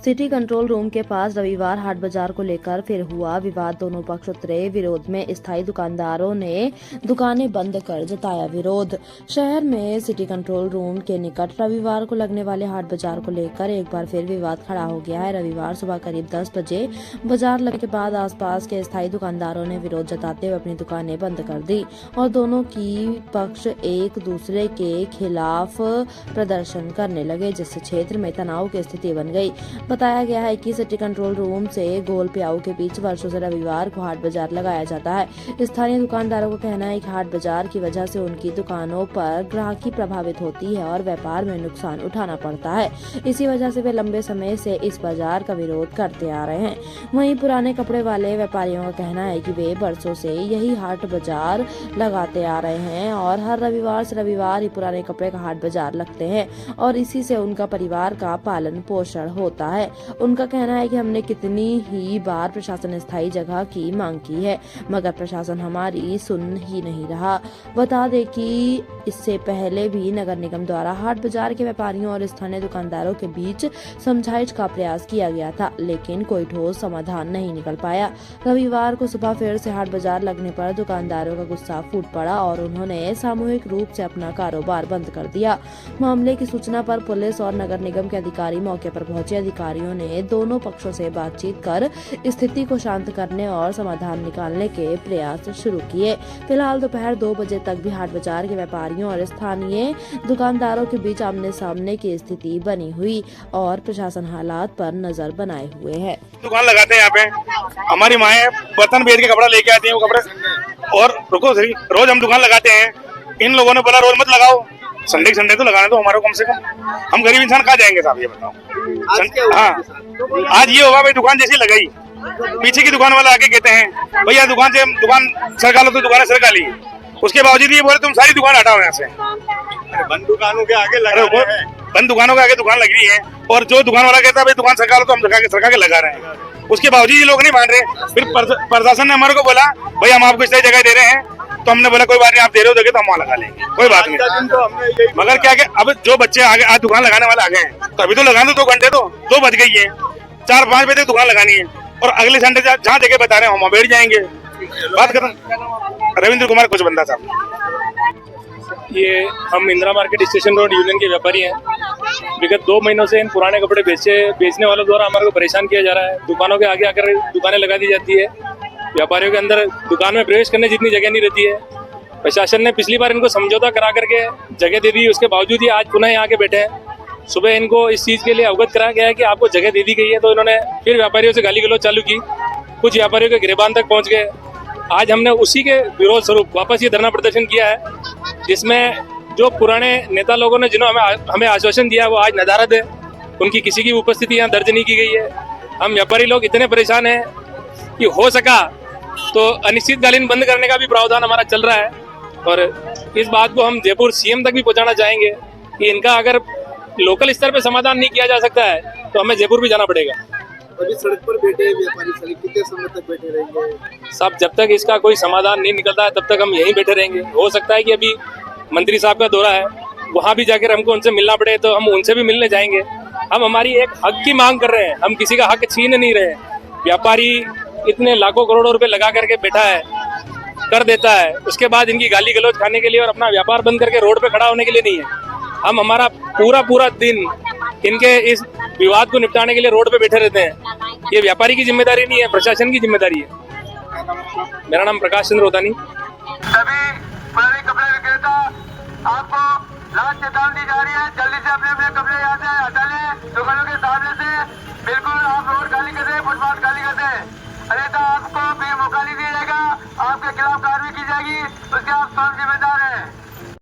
City control room के पास रविवार हाट बाजार को लेकर फिर हुआ विवाद। दोनों पक्ष उतरे विरोध में। स्थायी दुकानदारों ने दुकानें बंद कर जताया विरोध। शहर में सिटी कंट्रोल रूम के निकट रविवार को लगने वाले हाट बाजार को लेकर एक बार फिर विवाद खड़ा हो गया है। रविवार सुबह करीब 10 बजे बाजार लगने के बाद आसपास के स्थायी दुकानदारों ने विरोध जताते हुए अपनी दुकानें बंद कर दी और दोनों की पक्ष एक दूसरे के खिलाफ प्रदर्शन करने लगे, जिससे क्षेत्र में तनाव की स्थिति बन गई। बताया गया है कि सिटी कंट्रोल रूम से गोल प्याऊ के बीच वर्षों से रविवार को हाट बाजार लगाया जाता है। स्थानीय दुकानदारों का कहना है कि हाट बाजार की वजह से उनकी दुकानों पर ग्राहकी प्रभावित होती है और व्यापार में नुकसान उठाना पड़ता है। इसी वजह से वे लंबे समय से इस बाजार का विरोध करते आ रहे हैं। वहीं पुराने कपड़े वाले व्यापारियों का कहना है कि वे वर्षों से यही हाट बाजार लगाते आ रहे हैं और हर रविवार से रविवार ही पुराने कपड़े का हाट बाजार लगते हैं और इसी से उनका परिवार का पालन पोषण होता है। उनका कहना है कि हमने कितनी ही बार प्रशासन स्थायी जगह की मांग की है, मगर प्रशासन हमारी सुन ही नहीं रहा। बता दें कि इससे पहले भी नगर निगम द्वारा हाट बाजार के व्यापारियों और स्थानीय दुकानदारों के बीच समझाइश का प्रयास किया गया था, लेकिन कोई ठोस समाधान नहीं निकल पाया। रविवार को सुबह फिर से हाट बाजार लगने पर दुकानदारों का गुस्सा फूट पड़ा और उन्होंने सामूहिक रूप से अपना कारोबार बंद कर दिया। मामले की सूचना पर पुलिस और नगर निगम के अधिकारी मौके पर पहुंचे। अधिकारियों ने दोनों पक्षों से बातचीत कर स्थिति को शांत करने और समाधान निकालने के प्रयास शुरू किए। फिलहाल दोपहर 2 बजे तक भी हाट बाजार के व्यापारियों और स्थानीय दुकानदारों के बीच आमने सामने की स्थिति बनी हुई और प्रशासन हालात पर नजर बनाए हुए है। दुकान लगाते हैं यहाँ पे, हमारी माएँ बर्तन बेच के कपड़ा लेके आती हैं, वो कपड़े और रुको सही रोज हम दुकान लगाते हैं। इन लोगों ने बोला रोज मत लगाओ, संडे तो लगाने दो हमारे कम से कम। हम गरीब इंसान कहाँ जाएंगे साहब, ये बताओ। हाँ, आज ये होगा भाई, दुकान जैसी लगाई, पीछे की दुकान वाला आके कहते हैं भैया दुकान सरका लो, तो दुकान सरका ली। उसके बावजूद ये बोले तुम सारी दुकान हटाओ यहाँ से। बंद दुकानों के आगे लगा रहे हैं, बंद दुकानों के आगे दुकान लग रही है और जो दुकान वाला कहता है भाई दुकान सरका लो, तो हम सरका के लगा रहे हैं। उसके बावजूद ये लोग नहीं मान रहे। फिर प्रशासन ने हमारे को बोला भाई हम आपको इस जगह दे रहे हैं, तो हमने बोला कोई बात नहीं, आप दे रहे हो तो हम वहाँ लगा लेंगे, कोई बात नहीं। मगर क्या अब जो बच्चे आगे आज दुकान लगाने वाले आ गए हैं, तो अभी तो लगा दो 2 घंटे, तो 2 बज गई है, 4-5 बजे तक दुकान लगानी है और अगले संडे जहाँ जगह बता रहे हैं हम बैठ जाएंगे। बात खत्म। रविंद्र कुमार कुछ बंदा साहब। ये हम Indira market station road union के व्यापारी हैं। विगत 2 महीनों से इन पुराने कपड़े बेचने वालों द्वारा हमारे को परेशान किया जा रहा है। दुकानों के आगे आकर दुकानें लगा दी जाती है। व्यापारियों के अंदर दुकान में प्रवेश करने जितनी जगह नहीं रहती है। प्रशासन ने पिछली बार इनको समझौता करा करके जगह दे दी, उसके बावजूद ही आज पुनः यहाँ के बैठे हैं। सुबह इनको इस चीज़ के लिए अवगत कराया गया है कि आपको जगह दे दी गई है, तो इन्होंने फिर व्यापारियों से गाली गलौज चालू की। कुछ व्यापारियों के गिरबान तक पहुँच गए। आज हमने उसी के विरोध स्वरूप वापस ये धरना प्रदर्शन किया है, जिसमें जो पुराने नेता लोगों ने जिन्होंने हमें आश्वासन दिया वो आज नदारद है। उनकी किसी की उपस्थिति यहाँ दर्ज नहीं की गई है। हम व्यापारी लोग इतने परेशान हैं कि हो सका तो अनिश्चितकालीन बंद करने का भी प्रावधान हमारा चल रहा है और इस बात को हम जयपुर सीएम तक भी पहुंचाना चाहेंगे कि इनका अगर लोकल स्तर पे समाधान नहीं किया जा सकता है तो हमें जयपुर भी जाना पड़ेगा। अभी सड़क पर बैठे व्यापारी कितने समय तक बैठे रहेंगे साहब? जब तक इसका कोई समाधान नहीं निकलता है तब तक हम यहीं बैठे रहेंगे। हो सकता है कि अभी मंत्री साहब का दौरा है, वहाँ भी जाकर हमको उनसे मिलना पड़े, तो हम उनसे भी मिलने जाएंगे। हम हमारी एक हक की मांग कर रहे हैं, हम किसी का हक छीन नहीं रहे। व्यापारी इतने लाखों करोड़ों रुपए लगा करके बैठा है, कर देता है, उसके बाद इनकी गाली गलौज खाने के लिए और अपना व्यापार बंद करके रोड पे खड़ा होने के लिए नहीं है। हम हमारा पूरा दिन इनके इस विवाद को निपटाने के लिए रोड पे बैठे रहते हैं। ये व्यापारी की जिम्मेदारी नहीं है, प्रशासन की जिम्मेदारी है। मेरा नाम प्रकाश चंद्र होतानी। सभी पुराने कपड़े विक्रेता आपको लास्ट चेतावनी दी जा रही है, जल्दी से अपने अपने कपड़े यहाँ से हटा लें। दुकानों के सामने से बिल्कुल आप रोड खाली कर दें, फुटपाथ खाली कर दें, अन्यथा आपको भी मौका नहीं दिया जाएगा, आपके खिलाफ कार्रवाई की जाएगी, उसके आप स्वयं जिम्मेदार